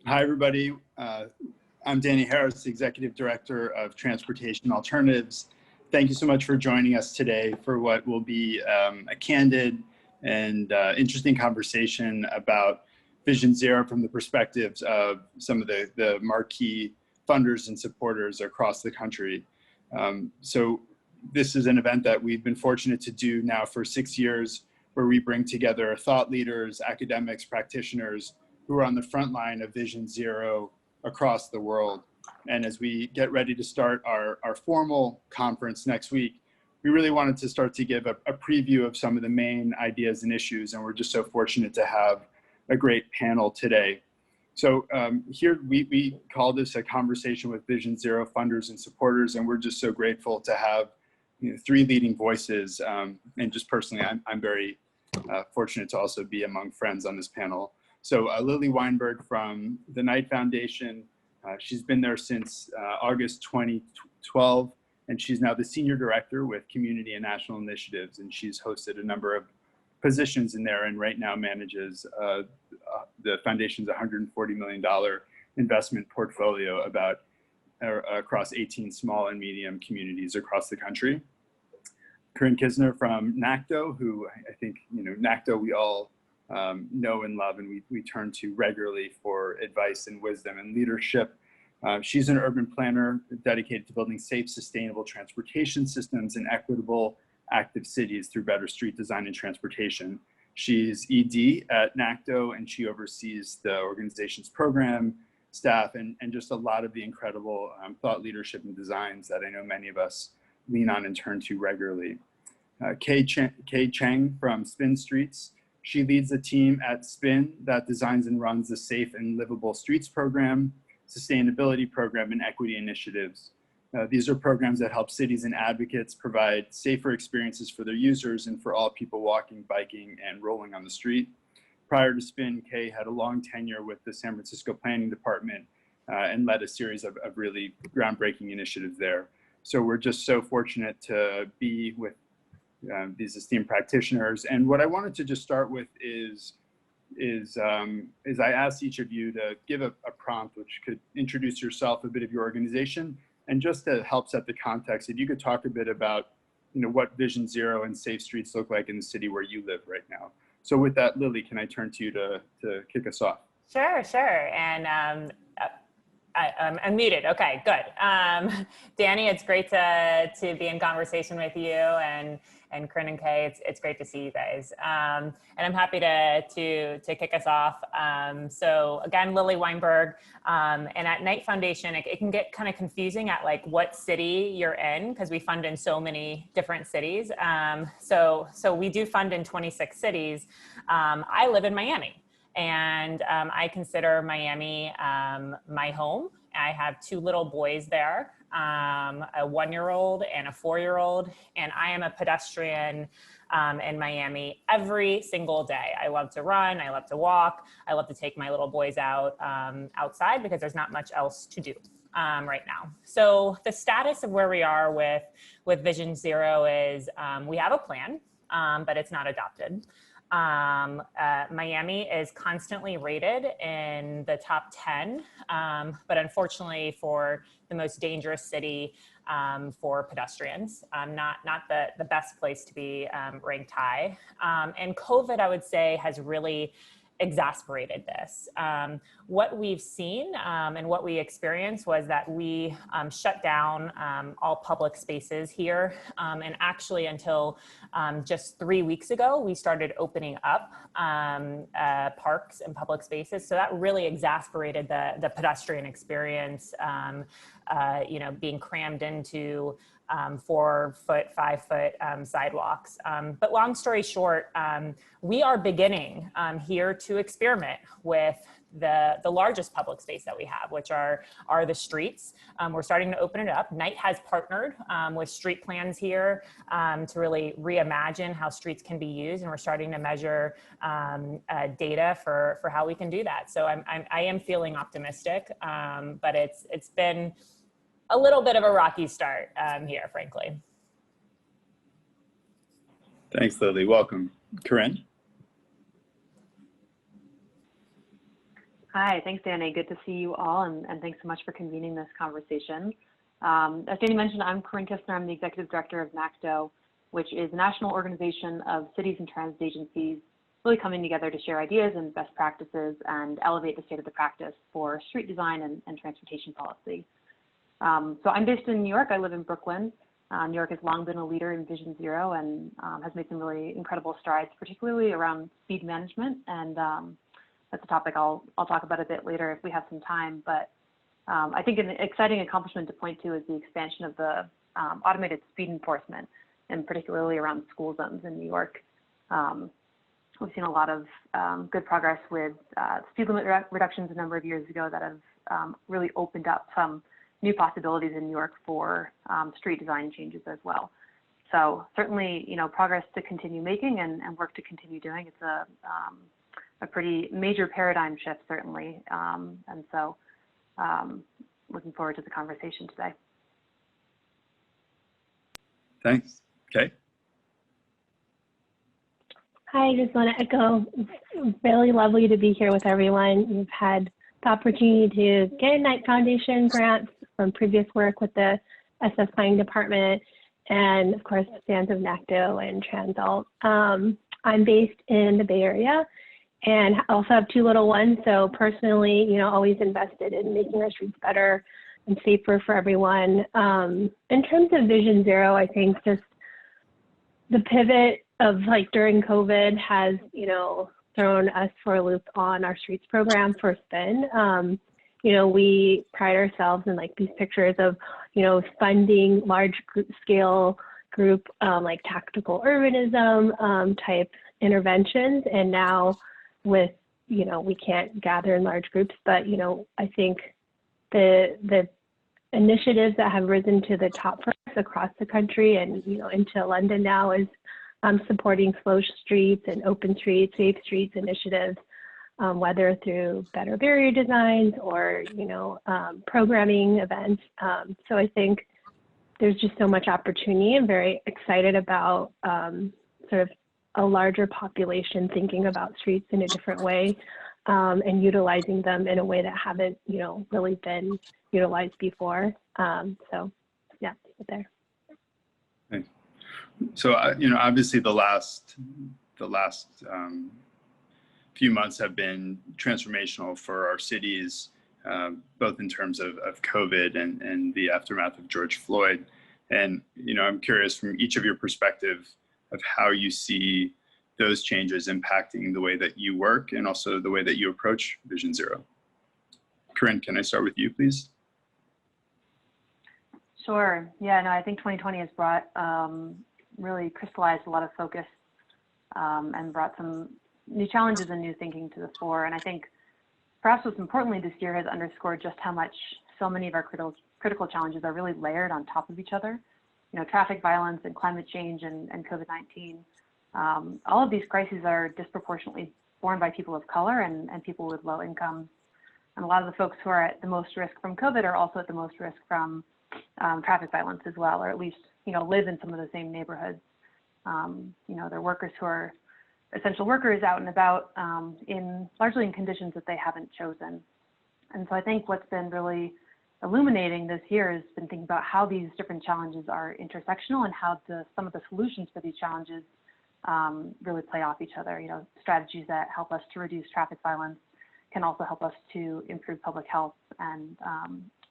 Hi, everybody. I'm Danny Harris, the Executive Director of Transportation Alternatives. Thank you so much for joining us today for what will be a candid and interesting conversation about Vision Zero from the perspectives of some of the marquee funders and supporters across the country. So this is an event that we've been fortunate to do now for 6 years, where we bring together thought leaders, academics, practitioners who are on the front line of Vision Zero across the world. And as we get ready to start our formal conference next week, we really wanted to start to give a preview of some of the main ideas and issues. And we're just so fortunate to have a great panel today. So here we call this a conversation with Vision Zero funders and supporters. And we're just so grateful to have three leading voices. And just personally, I'm very fortunate to also be among friends on this panel. So Lily Weinberg from the Knight Foundation, she's been there since August 2012, and she's now the Senior Director with Community and National Initiatives, and she's hosted a number of positions in there and right now manages the Foundation's $140 million investment portfolio across 18 small and medium communities across the country. Corinne Kisner from NACDO, who I think, NACDO we all know and love, and we turn to regularly for advice and wisdom and leadership. She's an urban planner dedicated to building safe, sustainable transportation systems and equitable, active cities through better street design and transportation. She's ED at NACDO, and she oversees the organization's program, staff, and just a lot of the incredible thought leadership and designs that I know many of us lean on and turn to regularly. Kay Cheng from Spin Streets. She leads a team at Spin that designs and runs the Safe and Livable Streets program, sustainability program, and equity initiatives. These are programs that help cities and advocates provide safer experiences for their users and for all people walking, biking, and rolling on the street. Prior to Spin, Kay had a long tenure with the San Francisco Planning Department and led a series of really groundbreaking initiatives there. So we're just so fortunate to be with these esteemed practitioners. And what I wanted to just start with is I asked each of you to give a prompt which could introduce yourself, a bit of your organization, and just to help set the context, if you could talk a bit about what Vision Zero and safe streets look like in the city where you live right now. So with that, Lily, can I turn to you to kick us off? Sure. And I'm muted. Okay, good. Danny, it's great to be in conversation with you, and Corinne and Kay, it's great to see you guys. And I'm happy to kick us off. So again, Lily Weinberg, and at Knight Foundation, it can get kind of confusing at like what city you're in, because we fund in so many different cities. So we do fund in 26 cities. I live in Miami. And I consider Miami my home. I have two little boys there, a 1-year-old and a 4-year-old. And I am a pedestrian in Miami every single day. I love to run, I love to walk, I love to take my little boys out outside because there's not much else to do right now. So the status of where we are with Vision Zero is we have a plan, but it's not adopted. Miami is constantly rated in the top 10, but unfortunately for the most dangerous city for pedestrians, not the best place to be ranked high. And COVID, I would say, has really exacerbated this. What we've seen and what we experienced was that we shut down all public spaces here. And actually until just 3 weeks ago, we started opening up parks and public spaces. So that really exacerbated the pedestrian experience, being crammed into 4-foot, 5-foot sidewalks. But long story short, we are beginning here to experiment with the largest public space that we have, which are the streets. We're starting to open it up. Knight has partnered with street plans here to really reimagine how streets can be used, and we're starting to measure data for how we can do that. So I am feeling optimistic, but it's been a little bit of a rocky start here, frankly. Thanks, Lily. Welcome. Corinne? Hi, thanks, Danny. Good to see you all, and thanks so much for convening this conversation. As Danny mentioned, I'm Corinne Kistner. I'm the Executive Director of NACDO, which is a national organization of cities and transit agencies really coming together to share ideas and best practices and elevate the state of the practice for street design and transportation policy. So I'm based in New York. I live in Brooklyn. New York has long been a leader in Vision Zero and has made some really incredible strides, particularly around speed management. And that's a topic I'll talk about a bit later if we have some time. But I think an exciting accomplishment to point to is the expansion of the automated speed enforcement, and particularly around school zones in New York. We've seen a lot of good progress with speed limit reductions a number of years ago that have really opened up some new possibilities in New York for street design changes as well. So certainly, progress to continue making and work to continue doing. It's a pretty major paradigm shift, certainly. And so looking forward to the conversation today. Thanks. Okay. Hi, I just want to echo, it's really lovely to be here with everyone. We've had the opportunity to get a Knight Foundation grants from previous work with the SF Planning Department, and of course, fans of NACDO and TransAlt. I'm based in the Bay Area and also have two little ones. So personally, always invested in making our streets better and safer for everyone. In terms of Vision Zero, I think just the pivot of during COVID has, thrown us for a loop on our streets program for spin. We pride ourselves in these pictures of, funding large scale group, tactical urbanism type interventions. And now with, we can't gather in large groups, but, I think the initiatives that have risen to the top for us across the country and, into London now is supporting slow streets and open streets, safe streets initiatives, whether through better barrier designs or, programming events. So I think there's just so much opportunity. I'm very excited about sort of a larger population thinking about streets in a different way and utilizing them in a way that haven't, really been utilized before. So yeah, there. Thanks. So, obviously the last few months have been transformational for our cities, both in terms of COVID and the aftermath of George Floyd. And, I'm curious from each of your perspective of how you see those changes impacting the way that you work and also the way that you approach Vision Zero. Corinne, can I start with you, please? Sure. Yeah, no, I think 2020 has brought really crystallized a lot of focus and brought some new challenges and new thinking to the fore. And I think perhaps most importantly this year has underscored just how much so many of our critical challenges are really layered on top of each other. Traffic violence and climate change and COVID-19. All of these crises are disproportionately borne by people of color and people with low incomes. And a lot of the folks who are at the most risk from COVID are also at the most risk from traffic violence as well, or at least, live in some of the same neighborhoods. They're workers who are essential workers out and about largely in conditions that they haven't chosen. And so I think what's been really illuminating this year has been thinking about how these different challenges are intersectional and how some of the solutions for these challenges really play off each other. Strategies that help us to reduce traffic violence can also help us to improve public health and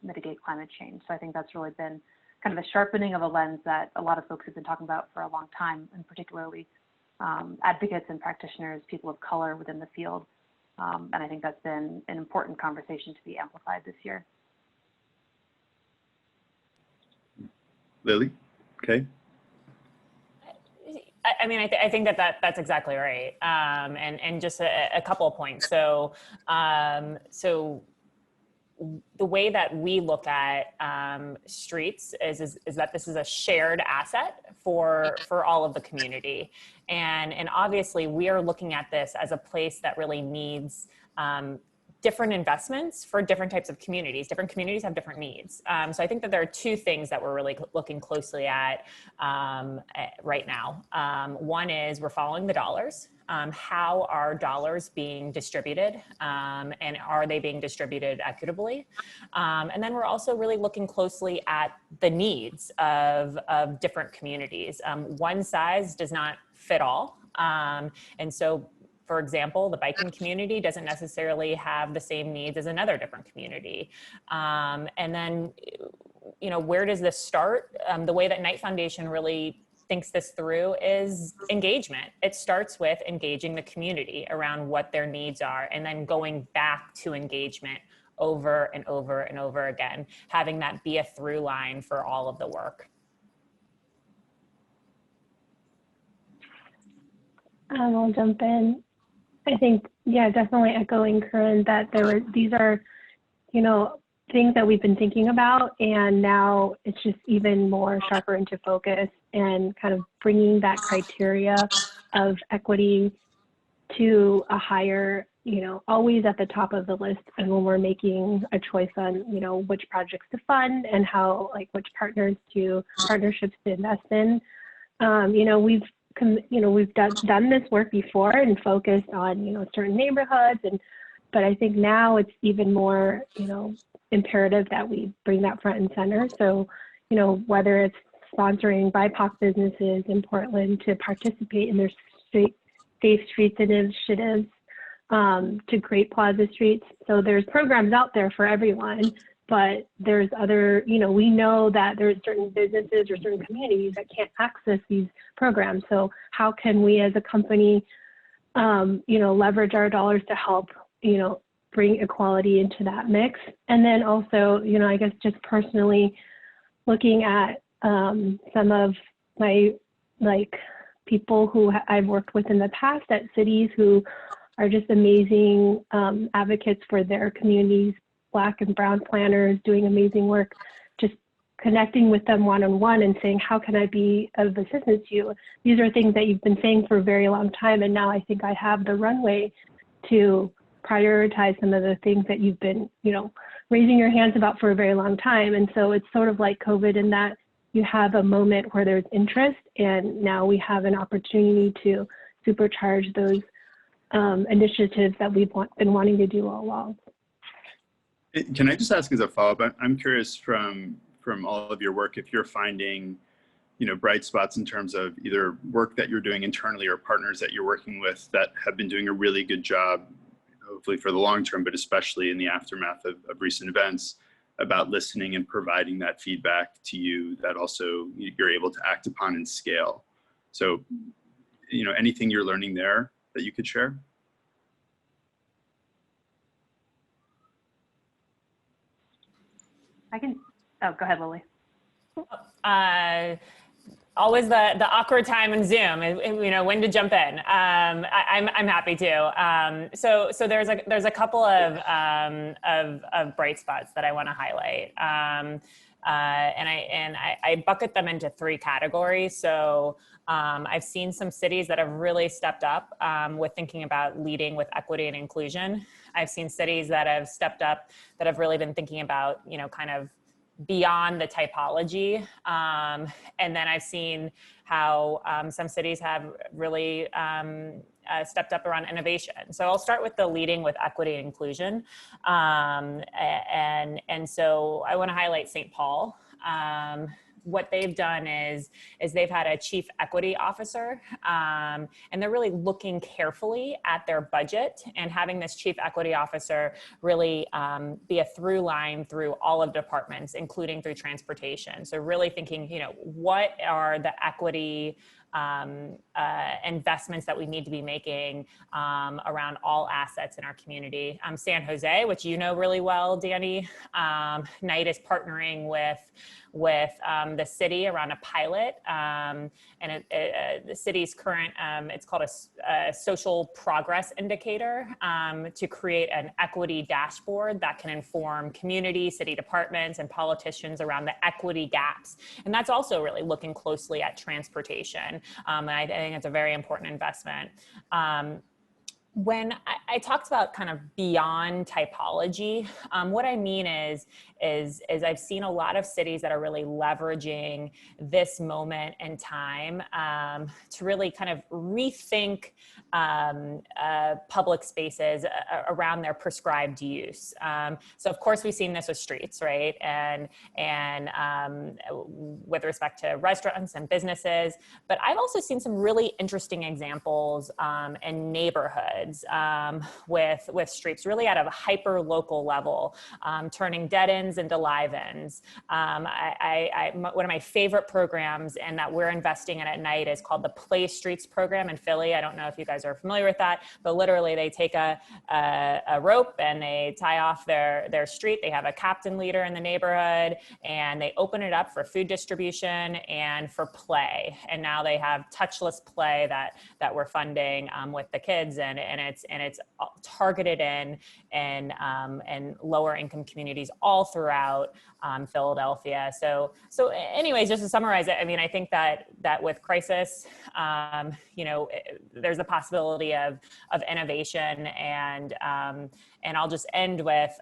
mitigate climate change. So I think that's really been kind of a sharpening of a lens that a lot of folks have been talking about for a long time, and particularly advocates and practitioners, people of color within the field. And I think that's been an important conversation to be amplified this year. Lily, okay. I think that's exactly right. And just a couple of points. So the way that we look at streets is that this is a shared asset for all of the community. And obviously we are looking at this as a place that really needs different investments for different types of communities. Different communities have different needs. So I think that there are two things that we're really looking closely at right now. One is we're following the dollars. How are dollars being distributed, and are they being distributed equitably? And then we're also really looking closely at the needs of different communities. One size does not fit all. And so, for example, the biking community doesn't necessarily have the same needs as another different community. And then, you know, where does this start? The way that Knight Foundation really thinks this through is engagement. It starts with engaging the community around what their needs are, and then going back to engagement over and over and over again, having that be a through line for all of the work. I'll jump in. I think, yeah, definitely echoing Corinne that these are, you know, things that we've been thinking about, and now it's just even more sharper into focus and kind of bringing that criteria of equity to a higher, you know, always at the top of the list. And when we're making a choice on, you know, which projects to fund and how, like, which partnerships to invest in, you know, we've done this work before and focused on, you know, certain neighborhoods, but I think now it's even more, you know, imperative that we bring that front and center. So, you know, whether it's sponsoring BIPOC businesses in Portland to participate in their safe streets initiatives, to create plaza streets. So there's programs out there for everyone, but there's other, you know, we know that there's certain businesses or certain communities that can't access these programs. So how can we as a company, you know, leverage our dollars to help, you know, bring equality into that mix? And then also, you know, I guess just personally looking at some of my, like, people who I've worked with in the past at cities who are just amazing advocates for their communities, Black and Brown planners doing amazing work, just connecting with them one-on-one and saying, how can I be of assistance to you? These are things that you've been saying for a very long time, and now I think I have the runway to prioritize some of the things that you've been, you know, raising your hands about for a very long time. And so it's sort of like COVID in that you have a moment where there's interest, and now we have an opportunity to supercharge those initiatives that we've been wanting to do all along. Can I just ask as a follow-up? I'm curious from all of your work, if you're finding, you know, bright spots in terms of either work that you're doing internally or partners that you're working with that have been doing a really good job, hopefully for the long term, but especially in the aftermath of recent events, about listening and providing that feedback to you that also you're able to act upon and scale. So, you know, anything you're learning there that you could share? Oh, go ahead, Lily. Always the awkward time in Zoom, you know, when to jump in. I'm happy to. So there's a couple of bright spots that I want to highlight, and I bucket them into three categories. So I've seen some cities that have really stepped up with thinking about leading with equity and inclusion. I've seen cities that have stepped up that have really been thinking about, you know, kind of beyond the typology. And then I've seen how some cities have really stepped up around innovation. So I'll start with the leading with equity and inclusion. And so I want to highlight St. Paul. What they've done is they've had a chief equity officer, and they're really looking carefully at their budget and having this chief equity officer really be a through line through all of departments, including through transportation. So really thinking, you know, what are the equity investments that we need to be making around all assets in our community. San Jose, which you know really well, Danny, Knight is partnering with the city around a pilot, and the city's current, it's called a social progress indicator, to create an equity dashboard that can inform community, city departments, and politicians around the equity gaps. And that's also really looking closely at transportation. And I think it's a very important investment. When I talked about kind of beyond typology, what I mean is I've seen a lot of cities that are really leveraging this moment in time to really kind of rethink public spaces around their prescribed use. So of course we've seen this with streets, right? And with respect to restaurants and businesses, but I've also seen some really interesting examples in neighborhoods with streets, really at a hyper local level, turning dead ends into live ends. One of my favorite programs and that we're investing in at Night is called the Play Streets program in Philly. I don't know if you guys are familiar with that, but literally they take a rope and they tie off their street. They have a captain leader in the neighborhood and they open it up for food distribution and for play. And now they have touchless play that we're funding with the kids, and it's targeted in lower income communities all throughout Philadelphia. So anyways, just to summarize it, I mean, I think that with crisis, there's a possibility of innovation, and I'll just end with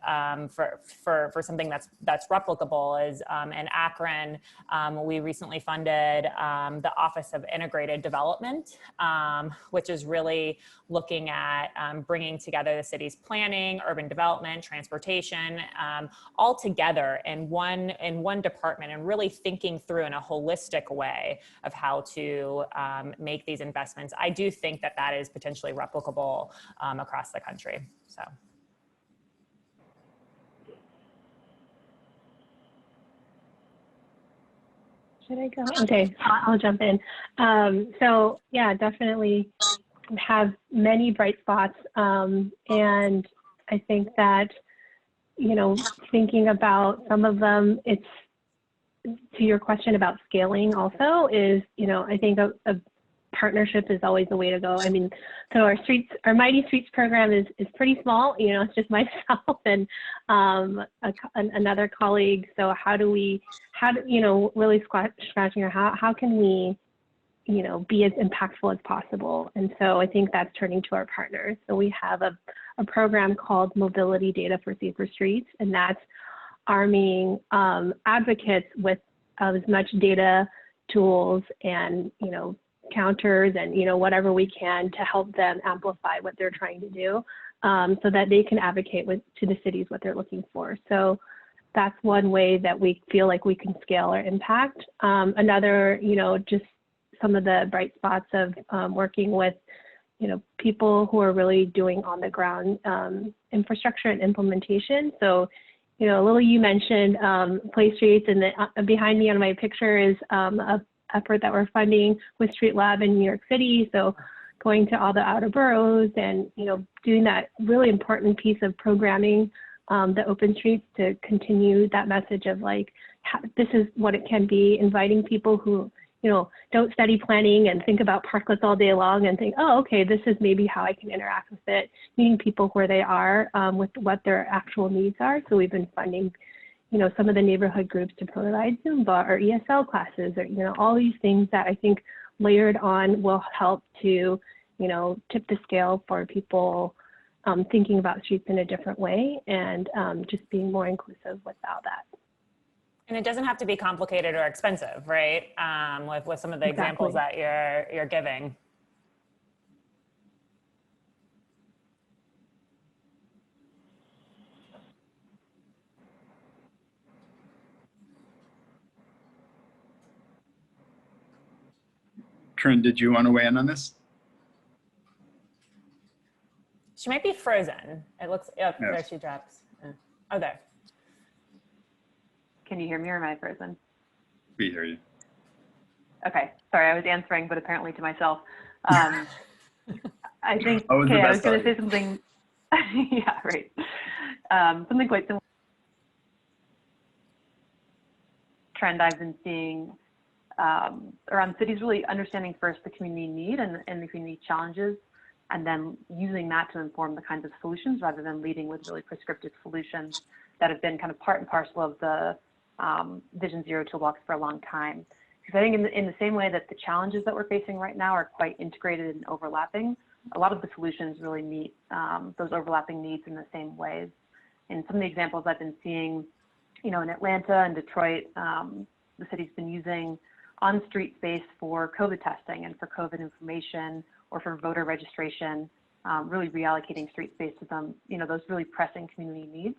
for something that's replicable is in Akron, we recently funded the Office of Integrated Development, which is really looking at bringing together the city's planning, urban development, transportation, all together in one department, and really thinking through in a holistic way of how to make these investments. I do think that is potentially replicable across the country. So. Should I go? Okay, I'll jump in. So yeah, definitely have many bright spots. And I think that, thinking about some of them, it's to your question about scaling also is, I think a partnership is always the way to go. I mean, so our Mighty Streets program is pretty small, it's just myself and another colleague. So really scratching how can we, be as impactful as possible. And so I think that's turning to our partners. So we have a program called Mobility Data for Safer Streets, and that's arming advocates with as much data, tools, and, counters and, whatever we can to help them amplify what they're trying to do so that they can advocate to the cities what they're looking for. So that's one way that we feel like we can scale our impact. Another, just some of the bright spots of working with, people who are really doing on the ground infrastructure and implementation. So, Lily, you mentioned Play Streets, and behind me on my picture is a effort that we're funding with Street Lab in New York City. So going to all the outer boroughs and, doing that really important piece of programming, the open streets, to continue that message of like, this is what it can be, inviting people who, don't study planning and think about parklets all day long and think, oh, okay, this is maybe how I can interact with it, meeting people where they are with what their actual needs are. So we've been funding, some of the neighborhood groups to provide Zumba or ESL classes, or, all these things that I think layered on will help to, tip the scale for people thinking about streets in a different way, and just being more inclusive without that. And it doesn't have to be complicated or expensive, right? With some of the examples that you're giving. Corinne, did you want to weigh in on this? She might be frozen. It looks, there she drops. Oh, there. Can you hear me, or am I frozen? We hear you. Okay, sorry, I was answering, but apparently to myself. I think, I was going to say something, yeah, right. Something quite similar. Trend I've been seeing around cities really understanding first the community need and the community challenges, and then using that to inform the kinds of solutions rather than leading with really prescriptive solutions that have been kind of part and parcel of the Vision Zero toolbox for a long time. Because I think in the same way that the challenges that we're facing right now are quite integrated and overlapping, a lot of the solutions really meet those overlapping needs in the same ways. And some of the examples I've been seeing, in Atlanta and Detroit, the city's been using on-street space for COVID testing and for COVID information or for voter registration, really reallocating street space to them, those really pressing community needs.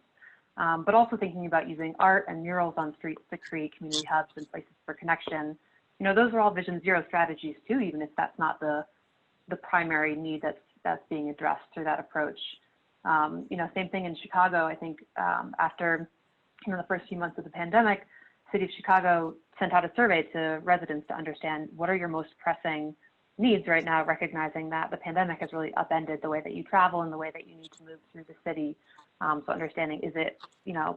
But also thinking about using art and murals on streets to create community hubs and places for connection. Those are all Vision Zero strategies too, even if that's not the primary need that's being addressed through that approach. Same thing in Chicago. I think after the first few months of the pandemic, the City of Chicago sent out a survey to residents to understand what are your most pressing needs right now, recognizing that the pandemic has really upended the way that you travel and the way that you need to move through the city. So understanding, is it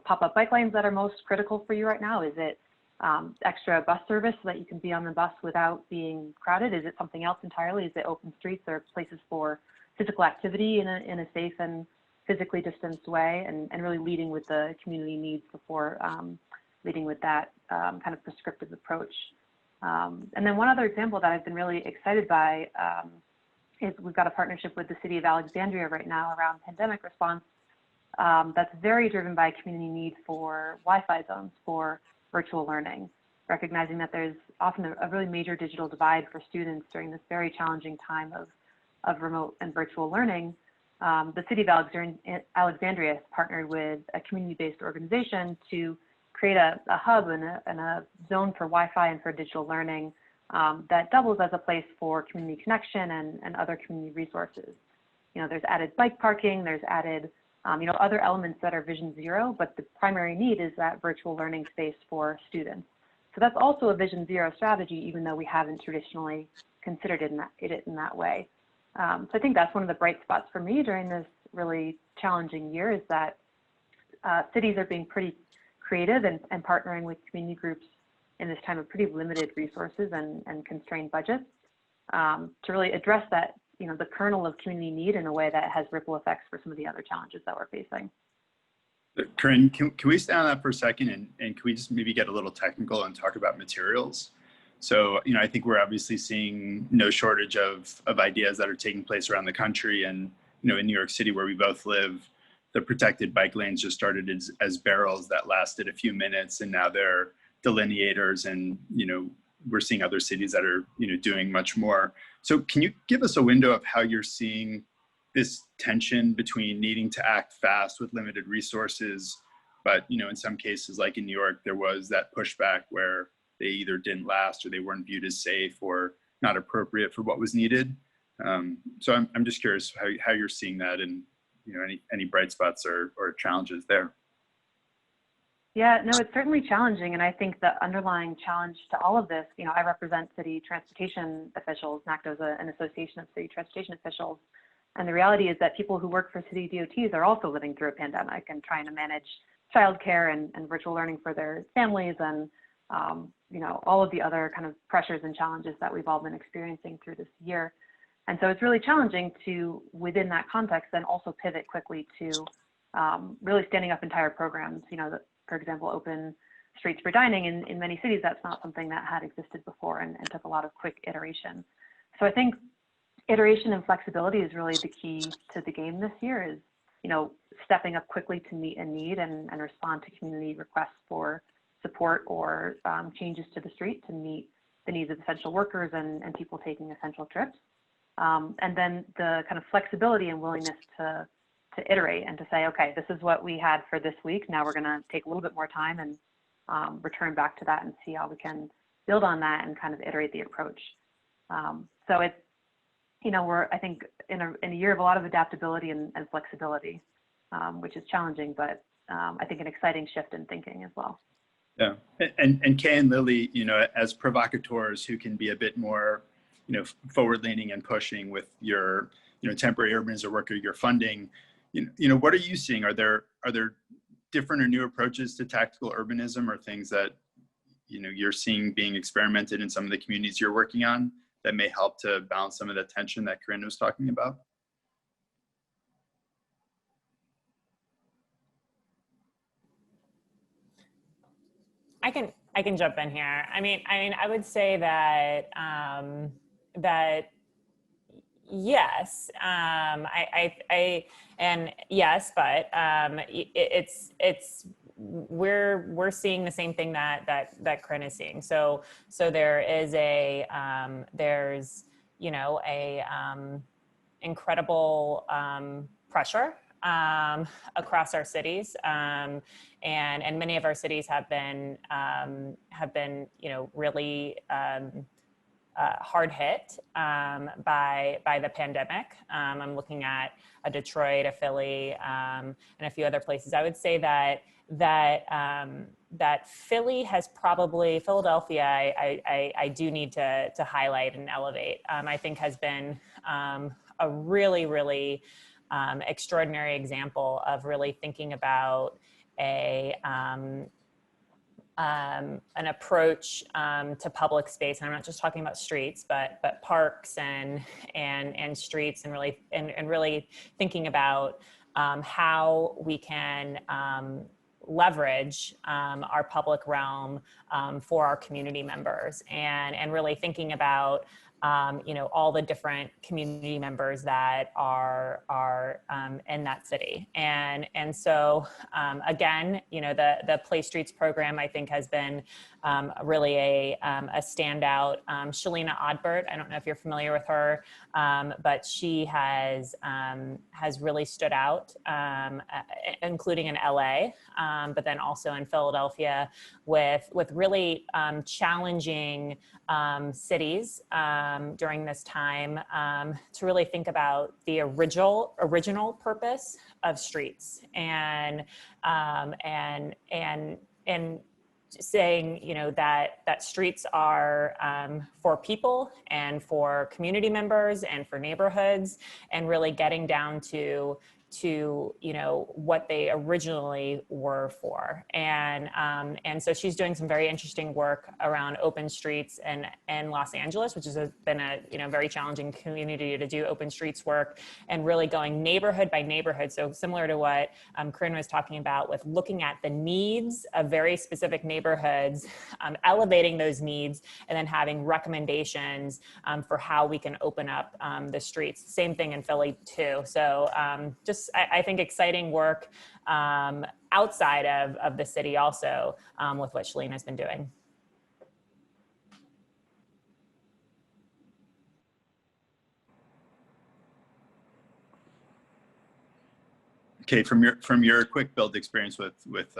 pop-up bike lanes that are most critical for you right now? Is it extra bus service so that you can be on the bus without being crowded? Is it something else entirely? Is it open streets or places for physical activity in a safe and physically distanced way, and really leading with the community needs before leading with that kind of prescriptive approach. And then one other example that I've been really excited by is we've got a partnership with the City of Alexandria right now around pandemic response that's very driven by community need for Wi-Fi zones for virtual learning, recognizing that there's often a really major digital divide for students during this very challenging time of remote and virtual learning. The City of Alexandria has partnered with a community-based organization to create a hub and a zone for Wi-Fi and for digital learning that doubles as a place for community connection and other community resources. There's added bike parking, there's added other elements that are Vision Zero, but the primary need is that virtual learning space for students. So that's also a Vision Zero strategy, even though we haven't traditionally considered it in that way. So I think that's one of the bright spots for me during this really challenging year, is that cities are being pretty creative and partnering with community groups in this time of pretty limited resources and constrained budgets to really address that, the kernel of community need in a way that has ripple effects for some of the other challenges that we're facing. Corinne, can we stay on that for a second, and can we just maybe get a little technical and talk about materials? So, I think we're obviously seeing no shortage of ideas that are taking place around the country, and, in New York City, where we both live, the protected bike lanes just started as barrels that lasted a few minutes, and now they're delineators, and, we're seeing other cities that are, doing much more. So can you give us a window of how you're seeing this tension between needing to act fast with limited resources, but, in some cases, like in New York, there was that pushback where they either didn't last or they weren't viewed as safe or not appropriate for what was needed. So I'm just curious how you're seeing that, and, any bright spots or challenges there. Yeah, no, it's certainly challenging. And I think the underlying challenge to all of this, I represent city transportation officials. NACDO is an association of city transportation officials. And the reality is that people who work for city DOTs are also living through a pandemic and trying to manage childcare and virtual learning for their families, and all of the other kind of pressures and challenges that we've all been experiencing through this year. And so it's really challenging to, within that context, then also pivot quickly to really standing up entire programs. For example, open streets for dining in many cities, that's not something that had existed before and took a lot of quick iteration. So I think iteration and flexibility is really the key to the game this year, is, stepping up quickly to meet a need and respond to community requests for support or changes to the street to meet the needs of essential workers and people taking essential trips. And then the kind of flexibility and willingness to iterate and to say, okay, this is what we had for this week. Now we're going to take a little bit more time and return back to that and see how we can build on that and kind of iterate the approach. So it's, we're, I think, in a year of a lot of adaptability and flexibility, which is challenging, but I think an exciting shift in thinking as well. Yeah, and Kay and Lily, as provocateurs who can be a bit more, forward-leaning and pushing with your, temporary urbanism work or your funding, what are you seeing? Are there different or new approaches to tactical urbanism, or things that, you're seeing being experimented in some of the communities you're working on that may help to balance some of the tension that Corinne was talking about? I can jump in here. I mean, I would say that that Yes, and yes, but we're seeing the same thing that Corinne is seeing. So there is there's a incredible pressure across our cities, and many of our cities have been really hard hit by the pandemic. I'm looking at Detroit, a Philly, and a few other places. I would say that Philly has probably, Philadelphia, I do need to highlight and elevate. I think has been a really, really extraordinary example of really thinking about an approach to public space. And I'm not just talking about streets, but parks and streets, and really thinking about how we can leverage our public realm for our community members, and really thinking about all the different community members that are in that city. And so again, the Play Streets program, I think, has been really a standout. Shalina Odbert, I don't know if you're familiar with her, but she has really stood out, including in LA, but then also in Philadelphia, with really challenging cities during this time to really think about the original purpose of streets, and saying that streets are for people and for community members and for neighborhoods, and really getting down to what they originally were for. And so she's doing some very interesting work around open streets in Los Angeles, which has been a very challenging community to do open streets work, and really going neighborhood by neighborhood. So similar to what Corinne was talking about, with looking at the needs of very specific neighborhoods, elevating those needs, and then having recommendations for how we can open up the streets. Same thing in Philly too. So I think exciting work outside of the city also, with what Shalina has been doing. Okay, from your quick build experience with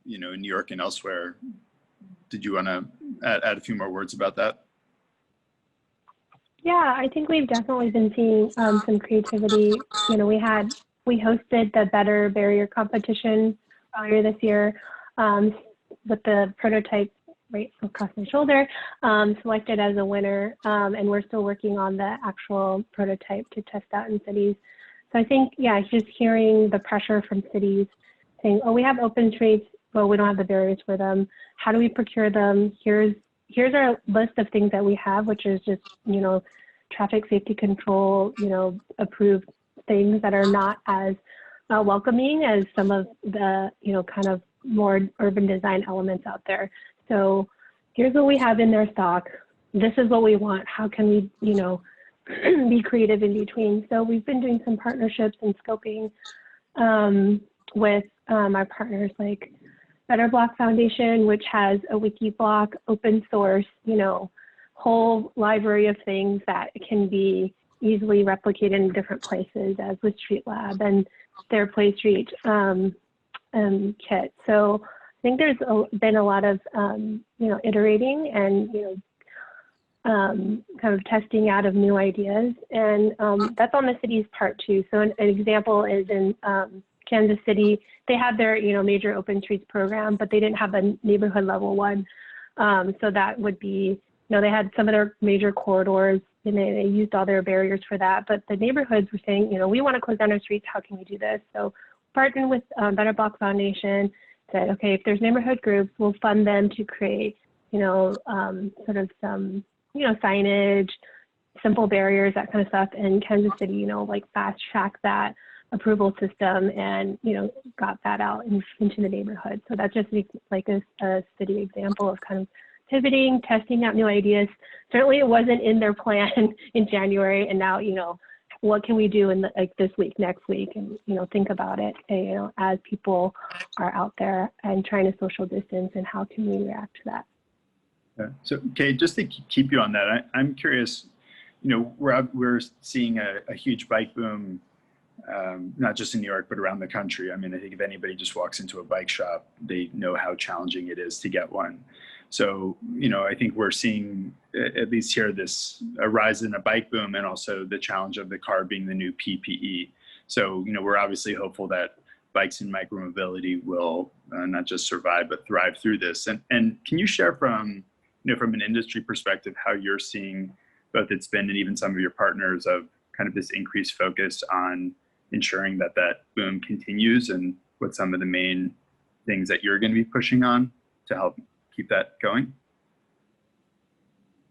New York and elsewhere, did you want to add a few more words about that? Yeah, I think we've definitely been seeing some creativity. We hosted the Better Barrier competition earlier this year with the prototype right across my shoulder, selected as a winner, and we're still working on the actual prototype to test out in cities. So I think, yeah, just hearing the pressure from cities saying, oh, we have open streets, but we don't have the barriers for them. How do we procure them? Here's our list of things that we have, which is just, traffic safety control, approved things that are not as welcoming as some of the, kind of more urban design elements out there. So here's what we have in their stock. This is what we want. How can we, be creative in between? So we've been doing some partnerships and scoping with our partners like Better Block Foundation, which has a wiki block, open source, whole library of things that can be easily replicated in different places, as with Street Lab and their Play Street kit. So I think there's been a lot of, iterating and, kind of testing out of new ideas. And that's on the city's part too. So an example is in Kansas City. They had their, major open streets program, but they didn't have a neighborhood level one. So that would be, they had some of their major corridors and they used all their barriers for that. But the neighborhoods were saying, we want to close down our streets. How can we do this? So partnered with Better Block Foundation, said, okay, if there's neighborhood groups, we'll fund them to create, sort of some, signage, simple barriers, that kind of stuff. And Kansas City, fast track that approval system and, got that out into the neighborhood. So that's just like a city example of kind of pivoting, testing out new ideas. Certainly it wasn't in their plan in January, and now, you know, what can we do in like this week, next week, and, you know, think about it, and, you know, as people are out there and trying to social distance, and how can we react to that? Yeah. So, Kate, just to keep you on that, I'm curious, you know, we're seeing a huge bike boom, not just in New York, but around the country. I mean, I think if anybody just walks into a bike shop, they know how challenging it is to get one. So, you know, I think we're seeing, at least here, a rise in a bike boom, and also the challenge of the car being the new PPE. So, you know, we're obviously hopeful that bikes and micromobility will not just survive, but thrive through this. And can you share from, you know, from an industry perspective, how you're seeing both its spin and even some of your partners of kind of this increased focus on ensuring that that boom continues, and what some of the main things that you're going to be pushing on to help keep that going?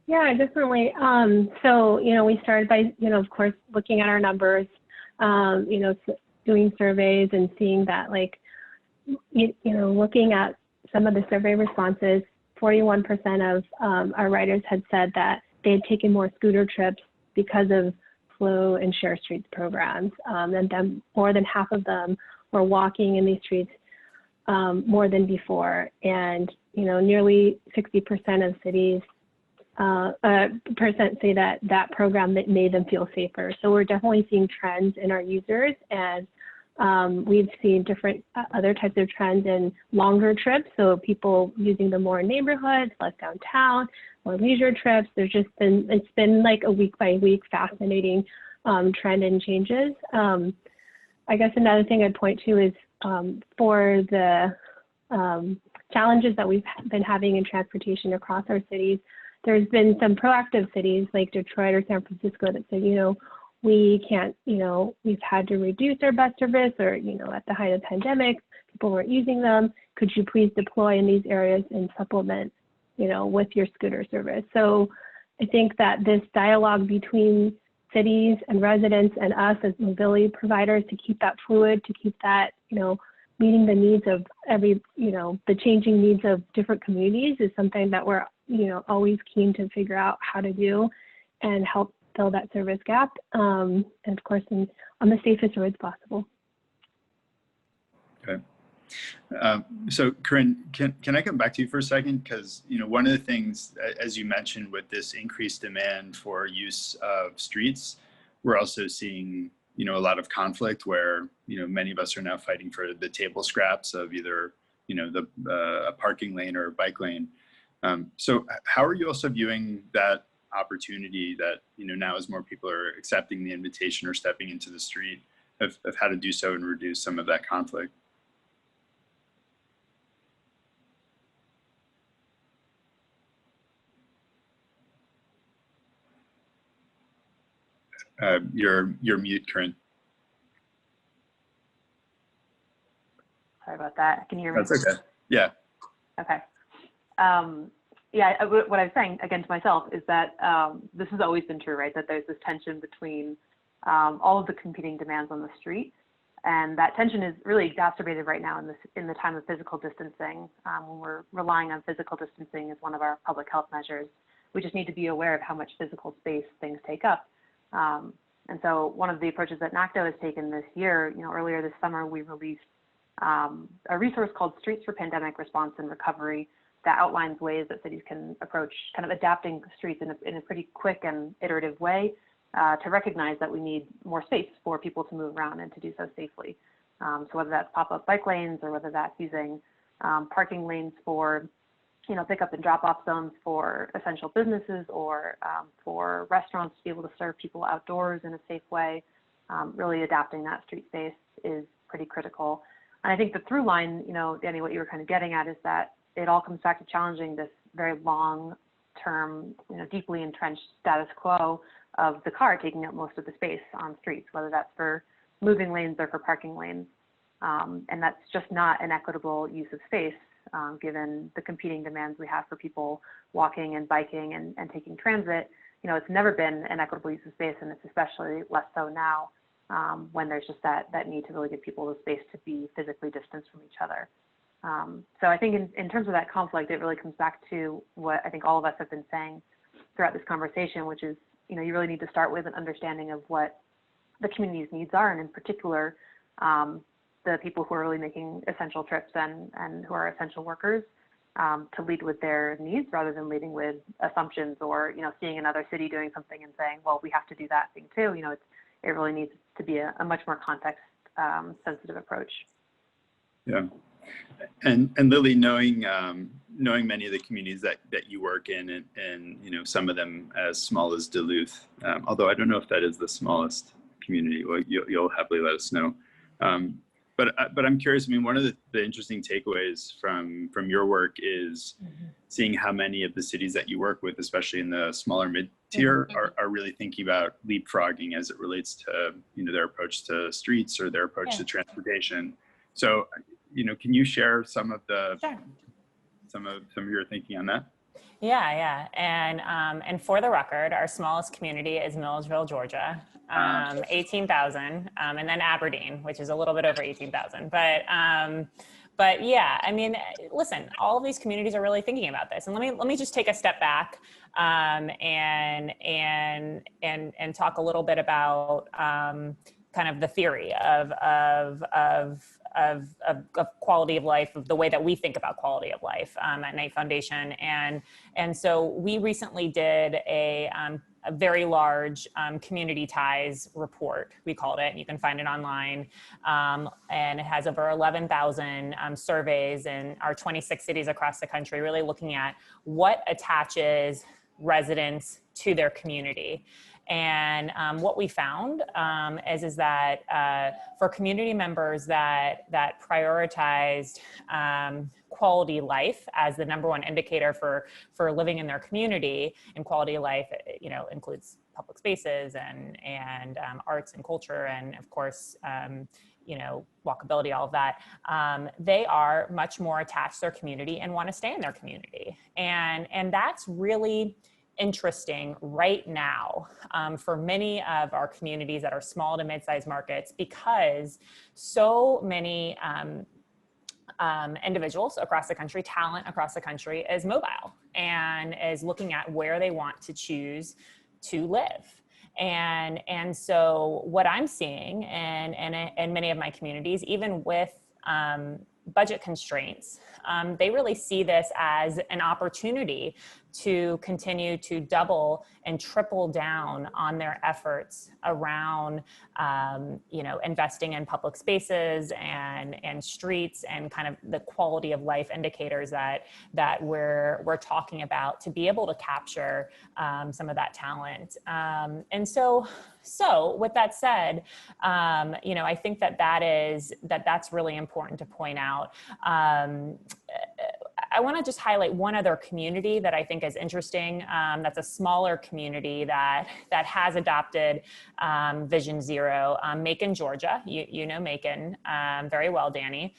Yeah, definitely. So, you know, we started by, you know, of course, looking at our numbers, you know, doing surveys and seeing that, like, you know, looking at some of the survey responses, 41% of our riders had said that they had taken more scooter trips because of Flow and Share Streets programs. And then more than half of them were walking in these streets more than before. And, you know, nearly 60% of cities percent say that that program that made them feel safer. So we're definitely seeing trends in our users, and we've seen different other types of trends in longer trips. So people using them more in neighborhoods, less downtown, more leisure trips. It's been like a week by week fascinating trend and changes. I guess another thing I'd point to is for the challenges that we've been having in transportation across our cities, there's been some proactive cities like Detroit or San Francisco that said, you know, we can't, you know, we've had to reduce our bus service, or, you know, at the height of the pandemic, people weren't using them. Could you please deploy in these areas and supplement, you know, with your scooter service? So I think that this dialogue between cities and residents and us as mobility providers to keep that fluid, to keep that, you know, meeting the needs of every, you know, the changing needs of different communities is something that we're, you know, always keen to figure out how to do and help fill that service gap. And of course, on the safest roads possible. Okay. So Corinne, can I come back to you for a second? Because, you know, one of the things, as you mentioned, with this increased demand for use of streets, we're also seeing, you know, a lot of conflict where, you know, many of us are now fighting for the table scraps of either, you know, a parking lane or a bike lane. So how are you also viewing that opportunity that, you know, now as more people are accepting the invitation or stepping into the street, of how to do so and reduce some of that conflict? You're mute, Corinne. Sorry about that. Can you hear me? That's okay. Yeah. Okay. Yeah, what I was saying, again, to myself, is that this has always been true, right? That there's this tension between all of the competing demands on the street. And that tension is really exacerbated right now in the time of physical distancing. When we're relying on physical distancing as one of our public health measures, we just need to be aware of how much physical space things take up. And so one of the approaches that NACDO has taken this year, you know, earlier this summer, we released a resource called Streets for Pandemic Response and Recovery that outlines ways that cities can approach kind of adapting streets in a pretty quick and iterative way to recognize that we need more space for people to move around and to do so safely. So whether that's pop-up bike lanes, or whether that's using parking lanes for, you know, pickup and drop-off zones for essential businesses, or for restaurants to be able to serve people outdoors in a safe way, really adapting that street space is pretty critical. And I think the through line, you know, Danny, what you were kind of getting at is that it all comes back to challenging this very long-term, you know, deeply entrenched status quo of the car taking up most of the space on streets, whether that's for moving lanes or for parking lanes. And that's just not an equitable use of space, given the competing demands we have for people walking and biking and taking transit. You know, it's never been an equitable use of space, and it's especially less so now when there's just that need to really give people the space to be physically distanced from each other. So I think in terms of that conflict, it really comes back to what I think all of us have been saying throughout this conversation, which is, you really need to start with an understanding of what the community's needs are, and in particular, the people who are really making essential trips and who are essential workers, to lead with their needs rather than leading with assumptions or, seeing another city doing something and saying, well, we have to do that thing too. It really needs to be a much more context sensitive approach. Yeah. And Lily, knowing many of the communities that you work in, and some of them as small as Duluth, although I don't know if that is the smallest community, well, you'll happily let us know. But I'm curious. I mean, one of the interesting takeaways from your work is seeing how many of the cities that you work with, especially in the smaller mid-tier, are really thinking about leapfrogging as it relates to their approach to streets or their approach to transportation. So, can you share some of some of your thinking on that? Yeah. And for the record, our smallest community is Milledgeville, Georgia, 18,000, and then Aberdeen, which is a little bit over 18,000. But yeah, I mean, listen, all of these communities are really thinking about this. And let me just take a step back and talk a little bit about kind of the theory of quality of life, of the way that we think about quality of life at Knight Foundation. And so we recently did a very large community ties report, we called it. You can find it online. And it has over 11,000 surveys in our 26 cities across the country, really looking at what attaches residents to their community. And what we found is that for community members that prioritized quality life as the #1 indicator for living in their community, and quality of life, includes public spaces and arts and culture, and of course, walkability, all of that, they are much more attached to their community and want to stay in their community. And that's really interesting right now for many of our communities that are small to mid-sized markets, because so many individuals across the country, talent across the country, is mobile and is looking at where they want to choose to live. And so what I'm seeing in many of my communities, even with budget constraints, they really see this as an opportunity to continue to double and triple down on their efforts around, investing in public spaces and streets, and kind of the quality of life indicators that we're talking about, to be able to capture some of that talent. And so with that said, I think that's really important to point out. I want to just highlight one other community that I think is interesting. That's a smaller community that has adopted Vision Zero, Macon, Georgia. You know Macon very well, Danny.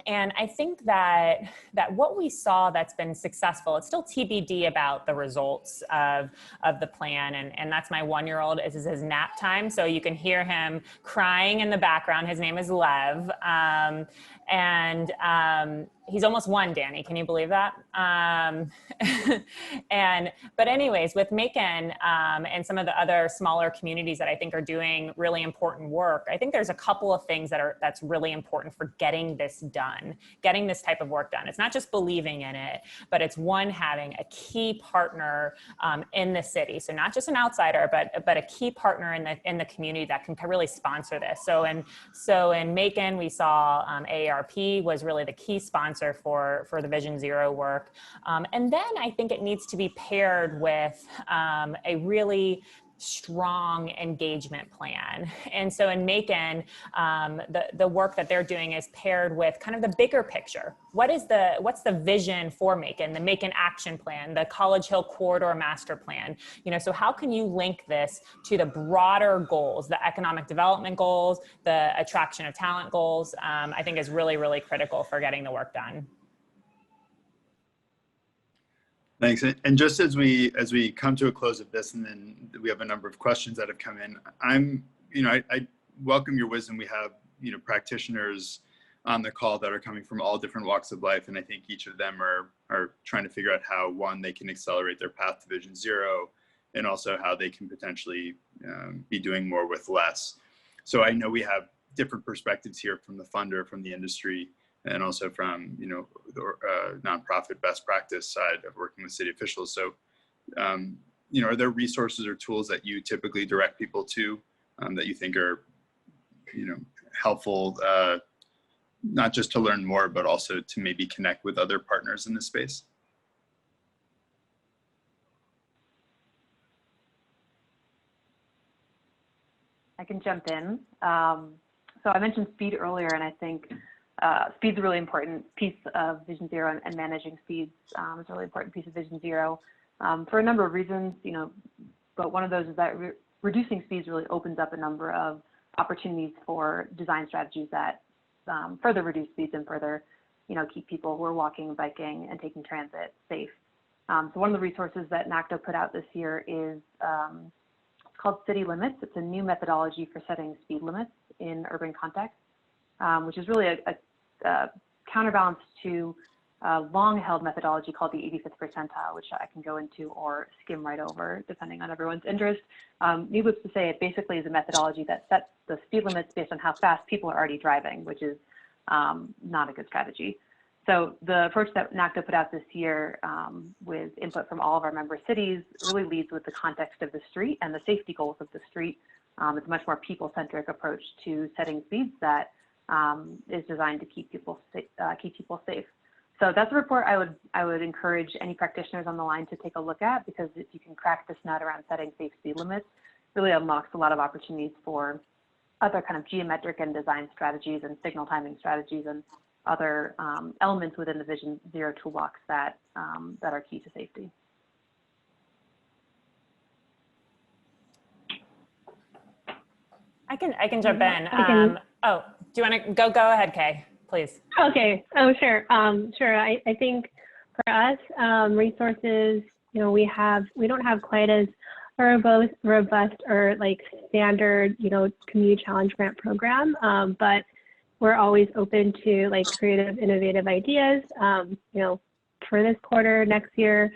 And I think that what we saw that's been successful, it's still TBD about the results of the plan. And that's my 1-year-old. This is his nap time, so you can hear him crying in the background. His name is Lev. He's almost 1, Danny. Can you believe that? But anyways, with Macon and some of the other smaller communities that I think are doing really important work, I think there's a couple of things that's really important for getting this done, getting this type of work done. It's not just believing in it, but it's one, having a key partner in the city. So not just an outsider, but a key partner in the community that can really sponsor this. So in Macon, we saw AARP was really the key sponsor for the Vision Zero work. And then I think it needs to be paired with a really strong engagement plan. And so in Macon, the work that they're doing is paired with kind of the bigger picture. What's the vision for Macon, the Macon Action Plan, the College Hill Corridor Master Plan? So how can you link this to the broader goals, the economic development goals, the attraction of talent goals? I think is really, really critical for getting the work done. Thanks. And just as we come to a close of this, and then we have a number of questions that have come in, I welcome your wisdom. We have practitioners on the call that are coming from all different walks of life. And I think each of them are trying to figure out how, one, they can accelerate their path to Vision Zero, and also how they can potentially be doing more with less. So I know we have different perspectives here from the funder, from the industry, and also from, the nonprofit best practice side of working with city officials. So, are there resources or tools that you typically direct people to that you think are, helpful, not just to learn more, but also to maybe connect with other partners in this space? I can jump in. So I mentioned speed earlier, and I think speed's a really important piece of Vision Zero, and managing speeds is a really important piece of Vision Zero for a number of reasons, but one of those is that reducing speeds really opens up a number of opportunities for design strategies that further reduce speeds and further, keep people who are walking, biking, and taking transit safe. So one of the resources that NACDO put out this year is called City Limits. It's a new methodology for setting speed limits in urban context, which is really a counterbalance to a long-held methodology called the 85th percentile, which I can go into or skim right over, depending on everyone's interest. Needless to say, it basically is a methodology that sets the speed limits based on how fast people are already driving, which is not a good strategy. So the approach that NACDO put out this year with input from all of our member cities really leads with the context of the street and the safety goals of the street. It's a much more people-centric approach to setting speeds that is designed to keep people safe. So that's a report I would encourage any practitioners on the line to take a look at, because if you can crack this nut around setting safe speed limits, really unlocks a lot of opportunities for other kind of geometric and design strategies and signal timing strategies and other elements within the Vision Zero toolbox that are key to safety. I can jump in. Oh, do you want to go ahead, Kay, please? Okay. Oh, sure. Sure. I think for us, resources, we don't have quite as robust or like standard, community challenge grant program, but we're always open to like creative, innovative ideas. For this quarter, next year,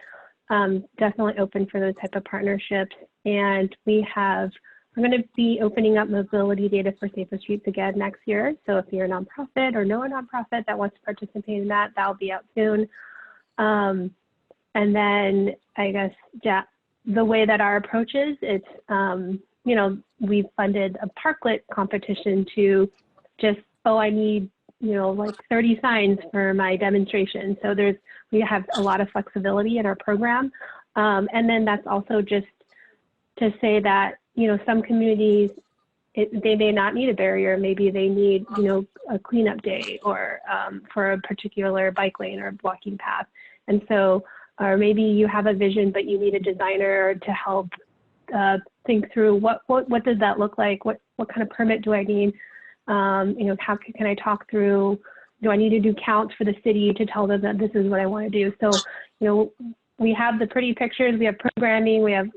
definitely open for those type of partnerships. And we're going to be opening up mobility data for safer streets again next year. So if you're a nonprofit or know a nonprofit that wants to participate in that, that'll be out soon. And then I guess, yeah, the way that our approach is, it's, we funded a parklet competition to just, I need, like 30 signs for my demonstration. So we have a lot of flexibility in our program. And then that's also just to say that, some communities, they may not need a barrier. Maybe they need, a cleanup day or for a particular bike lane or walking path. And so, or maybe you have a vision, but you need a designer to help think through what does that look like? What kind of permit do I need? How can I talk through, do I need to do counts for the city to tell them that this is what I want to do? So, we have the pretty pictures, we have programming, we have,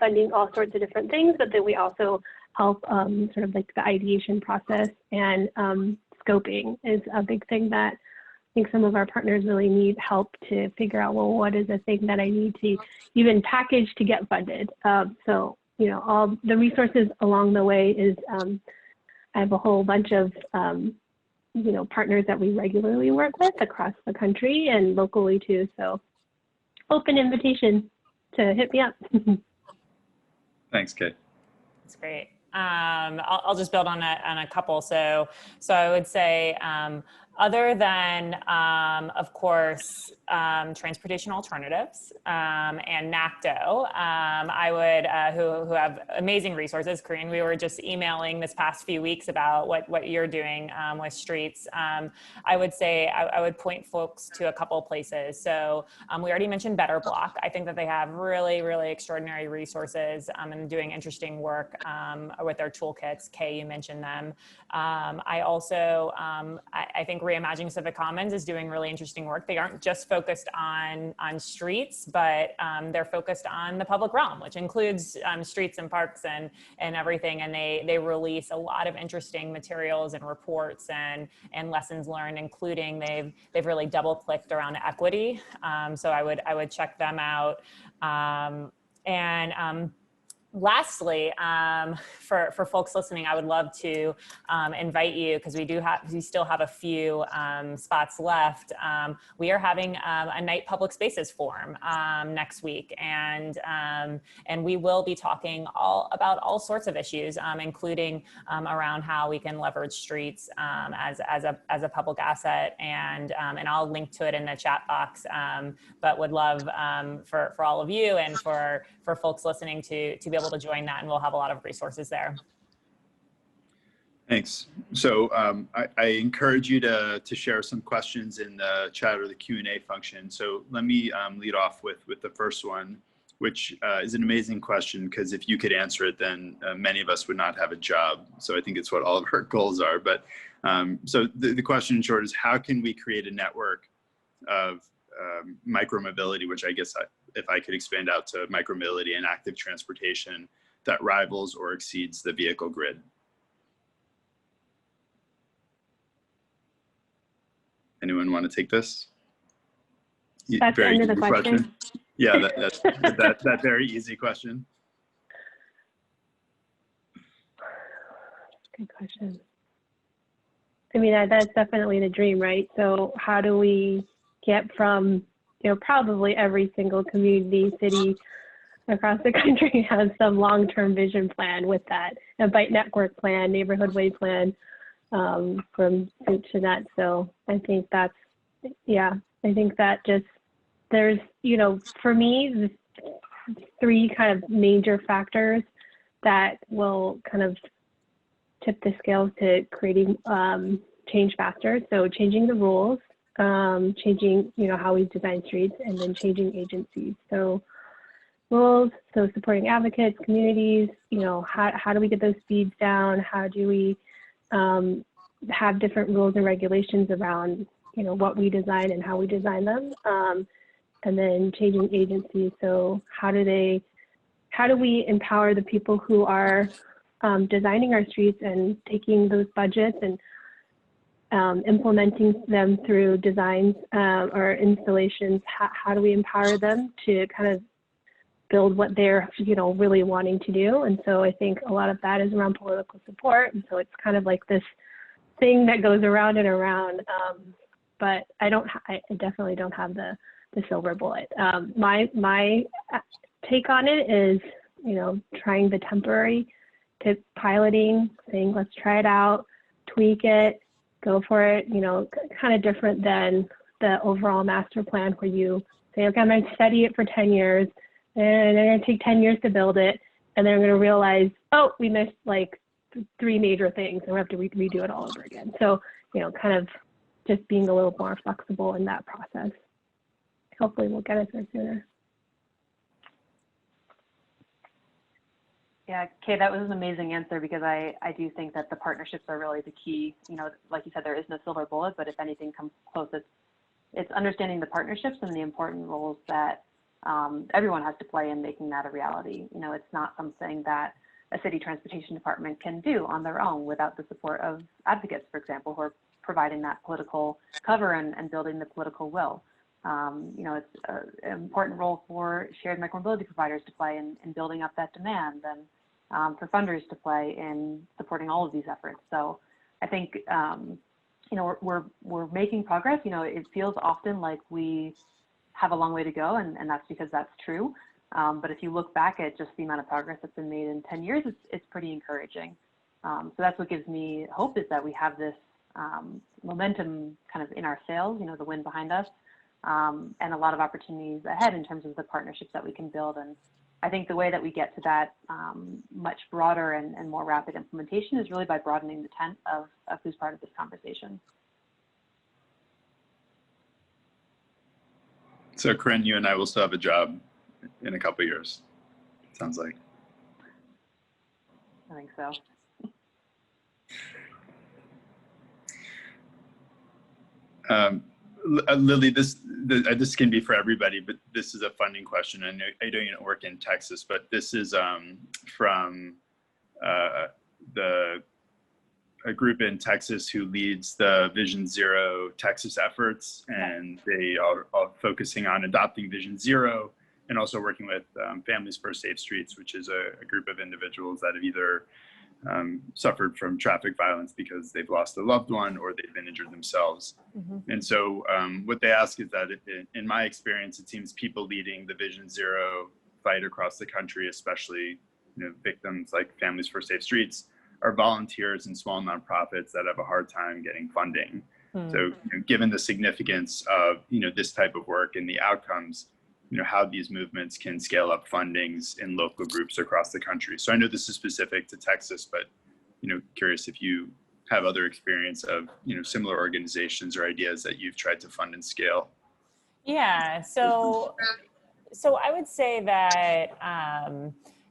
funding all sorts of different things, but then we also help sort of like the ideation process, and scoping is a big thing that I think some of our partners really need help to figure out, well, what is the thing that I need to even package to get funded? So, all the resources along the way is, I have a whole bunch of, partners that we regularly work with across the country and locally too. So open invitation to hit me up. Thanks, Kate. That's great. I'll just build on a couple. So I would say, other than, of course, transportation alternatives and NACDO, I would, who have amazing resources. Corinne, we were just emailing this past few weeks about what you're doing with streets. I would say I would point folks to a couple of places. So we already mentioned Better Block. I think that they have really, really extraordinary resources and doing interesting work with their toolkits. Kay, you mentioned them. I also, I think think Reimagining Civic Commons is doing really interesting work. They aren't just focused on streets, but they're focused on the public realm, which includes streets and parks and everything. And they release a lot of interesting materials and reports and lessons learned, including they've really double clicked around equity. So I would check them out. Lastly, for folks listening, I would love to invite you, because we still have a few spots left. We are having a night public spaces forum next week, and we will be talking about all sorts of issues, including around how we can leverage streets as a public asset, and I'll link to it in the chat box. But would love for all of you and for folks listening to be able to join that, and we'll have a lot of resources there. Thanks. So I encourage you to share some questions in the chat or the Q&A function. So let me lead off with the first one, which is an amazing question, because if you could answer it, then many of us would not have a job. So I think it's what all of our goals are. But so the question in short is, how can we create a network of micromobility, which I guess if I could expand out to micromobility and active transportation, that rivals or exceeds the vehicle grid? Anyone want to take this? That's the end of the question. Yeah, that very easy question. Good question. I mean, that's definitely the dream, right? So how do we get from, probably every single community, city across the country has some long-term vision plan with that, a bike network plan, neighborhood way plan, from soup to nuts. So I think that's, I think that just, there's, for me, the three kind of major factors that will kind of tip the scales to creating change faster. So changing the rules, changing, how we design streets, and then changing agencies. So rules, so supporting advocates, communities, how do we get those speeds down? How do we have different rules and regulations around, what we design and how we design them? And then changing agencies. So how do we empower the people who are designing our streets and taking those budgets and implementing them through designs or installations? How do we empower them to kind of build what they're, really wanting to do? And so I think a lot of that is around political support. And so it's kind of like this thing that goes around and around. But I definitely don't have the silver bullet. My take on it is, trying the temporary to piloting, saying, let's try it out, tweak it, go for it, kind of different than the overall master plan where you say, okay, I'm going to study it for 10 years and I'm going to take 10 years to build it. And then I'm going to realize, oh, we missed like 3 major things and we have to redo it all over again. So, kind of just being a little more flexible in that process. Hopefully we'll get us there sooner. Yeah, Kay, that was an amazing answer, because I do think that the partnerships are really the key. Like you said, there is no silver bullet, but if anything comes close, it's understanding the partnerships and the important roles that everyone has to play in making that a reality. It's not something that a city transportation department can do on their own without the support of advocates, for example, who are providing that political cover and building the political will. It's an important role for shared micromobility providers to play in building up that demand, and for funders to play in supporting all of these efforts. So I think, we're making progress. It feels often like we have a long way to go, and that's because that's true. But if you look back at just the amount of progress that's been made in 10 years, it's pretty encouraging. So that's what gives me hope, is that we have this momentum kind of in our sails, the wind behind us, and a lot of opportunities ahead in terms of the partnerships that we can build. And I think the way that we get to that much broader and more rapid implementation is really by broadening the tent of who's part of this conversation. So Corinne, you and I will still have a job in a couple of years, sounds like. I think so. Lily, this can be for everybody, but this is a funding question. I know you don't work in Texas, but this is from a group in Texas who leads the Vision Zero Texas efforts, and they are focusing on adopting Vision Zero and also working with Families for Safe Streets, which is a group of individuals that have either suffered from traffic violence because they've lost a loved one or they've been injured themselves. And so what they ask is that, in my experience, it seems people leading the Vision Zero fight across the country, especially victims like Families for Safe Streets, are volunteers and small nonprofits that have a hard time getting funding. So given the significance of this type of work and the outcomes, how these movements can scale up fundings in local groups across the country. So I know this is specific to Texas, but curious if you have other experience of similar organizations or ideas that you've tried to fund and scale. Yeah, so I would say that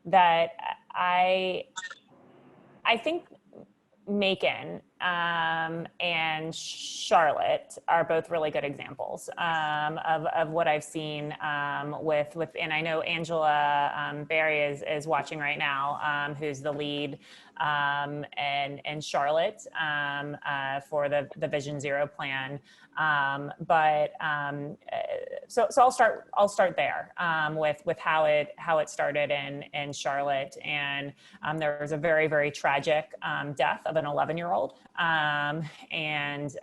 that I think Macon and Charlotte are both really good examples of what I've seen with, and I know Angela Barry is watching right now, who's the lead and Charlotte for the Vision Zero plan. So I'll start there with how it started in Charlotte, and there was a very, very tragic death of an 11-year-old, and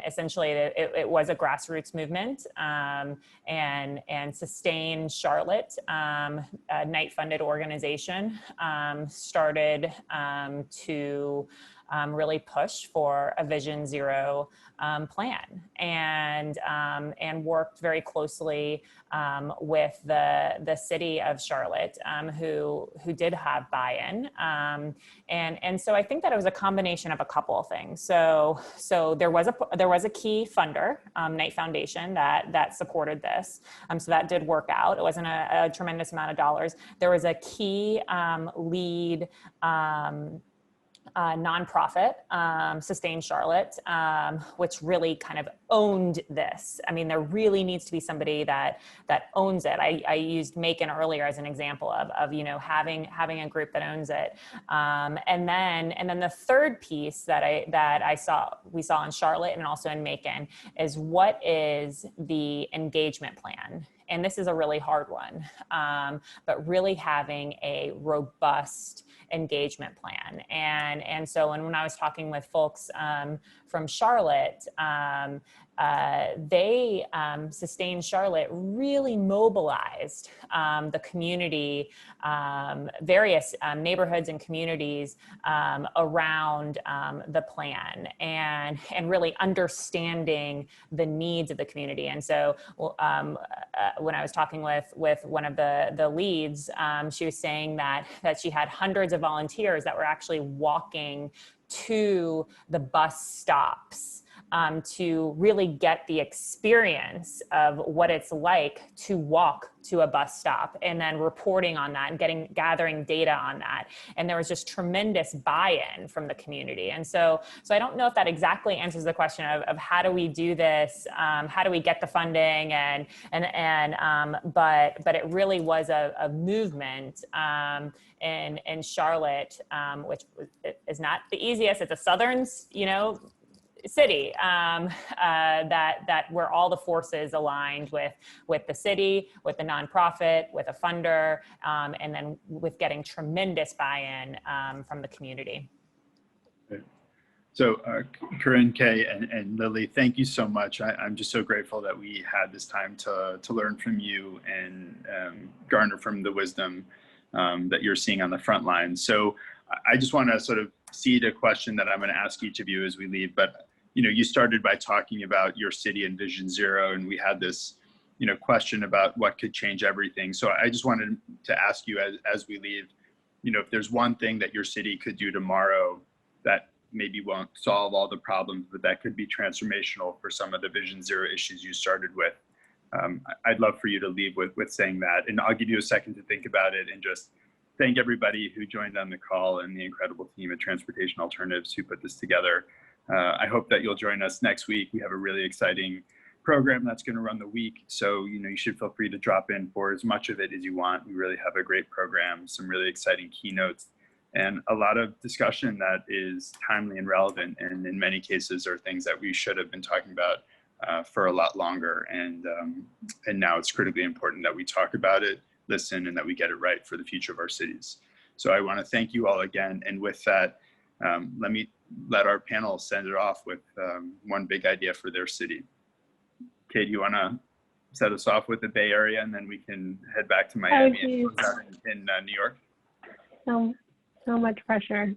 essentially it was a grassroots movement, and Sustain Charlotte, a Knight-funded organization, started to really push for a Vision Zero plan, and worked very closely with the city of Charlotte, who did have buy-in, and so I think that it was a combination of a couple of things. So there was a key funder, Knight Foundation, that supported this. So that did work out. It wasn't a tremendous amount of dollars. There was a key lead nonprofit, Sustain Charlotte, which really kind of owned this. I mean, there really needs to be somebody that owns it. I used Macon earlier as an example of having a group that owns it. And then the third piece that we saw in Charlotte and also in Macon is, what is the engagement plan? And this is a really hard one, but really having a robust engagement plan. And so when I was talking with folks from Charlotte, they, Sustain Charlotte, really mobilized the community, various neighborhoods and communities around the plan, and really understanding the needs of the community. And so when I was talking with one of the leads, she was saying that she had hundreds of volunteers that were actually walking to the bus stops to really get the experience of what it's like to walk to a bus stop, and then reporting on that and gathering data on that. And there was just tremendous buy-in from the community. And so I don't know if that exactly answers the question of how do we do this? How do we get the funding? But it really was a movement in Charlotte, which is not the easiest. It's a southern, city, that where all the forces aligned with the city, with the nonprofit, with a funder, and then with getting tremendous buy-in from the community. Okay. So Corinne, Kay, and Lily, thank you so much. I'm just so grateful that we had this time to learn from you and garner from the wisdom that you're seeing on the front line. So I just want to sort of seed a question that I'm going to ask each of you as we leave, but you started by talking about your city and Vision Zero, and we had this, question about what could change everything. So I just wanted to ask you as we leave, if there's one thing that your city could do tomorrow that maybe won't solve all the problems, but that could be transformational for some of the Vision Zero issues you started with. I'd love for you to leave with saying that, and I'll give you a second to think about it, and just thank everybody who joined on the call and the incredible team at Transportation Alternatives who put this together. I hope that you'll join us next week. We have a really exciting program that's going to run the week. So, you should feel free to drop in for as much of it as you want. We really have a great program, some really exciting keynotes, and a lot of discussion that is timely and relevant, and in many cases are things that we should have been talking about for a lot longer. And now it's critically important that we talk about it, listen, and that we get it right for the future of our cities. So I want to thank you all again. And with that, let our panel send it off with one big idea for their city. Kate, you want to set us off with the Bay Area, and then we can head back to Miami and close out in New York? So much pressure.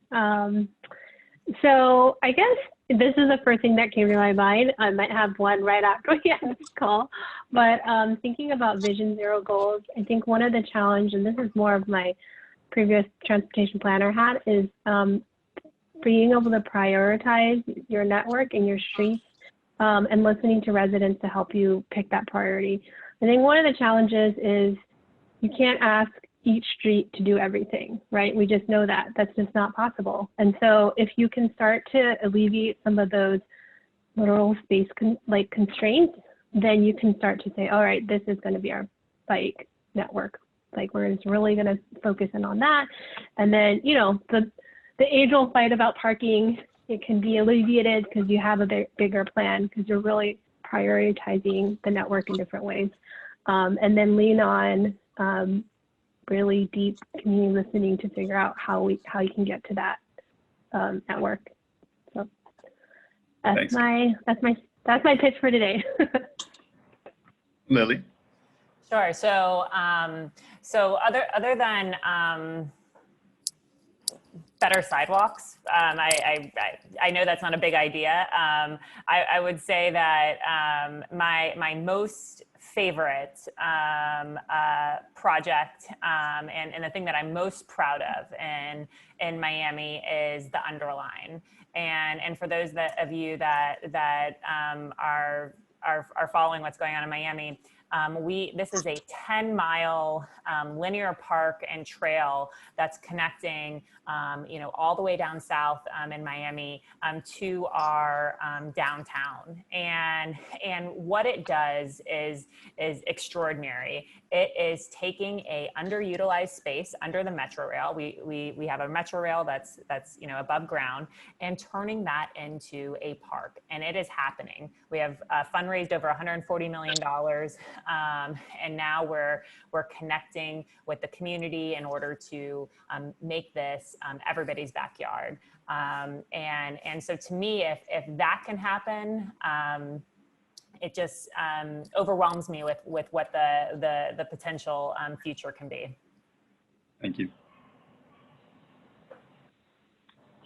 So I guess this is the first thing that came to my mind. I might have one right after we end this call, but thinking about Vision Zero goals, I think one of the challenges, and this is more of my previous transportation planner hat, is being able to prioritize your network and your streets and listening to residents to help you pick that priority. I think one of the challenges is you can't ask each street to do everything, right? We just know that. That's just not possible. And so if you can start to alleviate some of those literal space constraints, then you can start to say, all right, this is going to be our bike network. Like, we're just really going to focus in on that. And then, the age-old fight about parking, it can be alleviated because you have a bigger plan, because you're really prioritizing the network in different ways. And then lean on really deep community listening to figure out how you can get to that network. So that's my pitch for today. Lily? Sure. So other than better sidewalks, I know that's not a big idea. I would say that my most favorite project and the thing that I'm most proud of in Miami is the Underline. And for those of you that are following what's going on in Miami, this is a 10-mile linear park and trail that's connecting, all the way down south in Miami to our downtown. And what it does is extraordinary. It is taking a underutilized space under the Metro Rail. We have a Metro Rail that's above ground, and turning that into a park. And it is happening. We have fundraised over $140 million. And now we're connecting with the community in order to make this everybody's backyard. And so to me, if that can happen, it just overwhelms me with what the potential future can be. Thank you.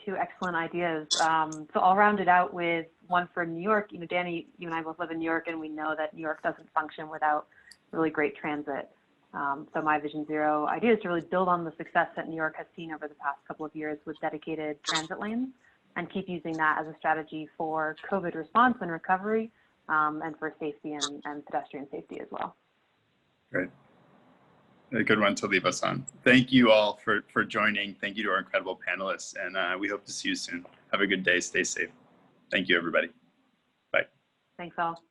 Two excellent ideas. So I'll round it out with one for New York. Danny, you and I both live in New York, and we know that New York doesn't function without really great transit. So my Vision Zero idea is to really build on the success that New York has seen over the past couple of years with dedicated transit lanes, and keep using that as a strategy for COVID response and recovery, and for safety and pedestrian safety as well. Great. A good one to leave us on. Thank you all for joining. Thank you to our incredible panelists, and we hope to see you soon. Have a good day. Stay safe. Thank you, everybody. Bye. Thanks all.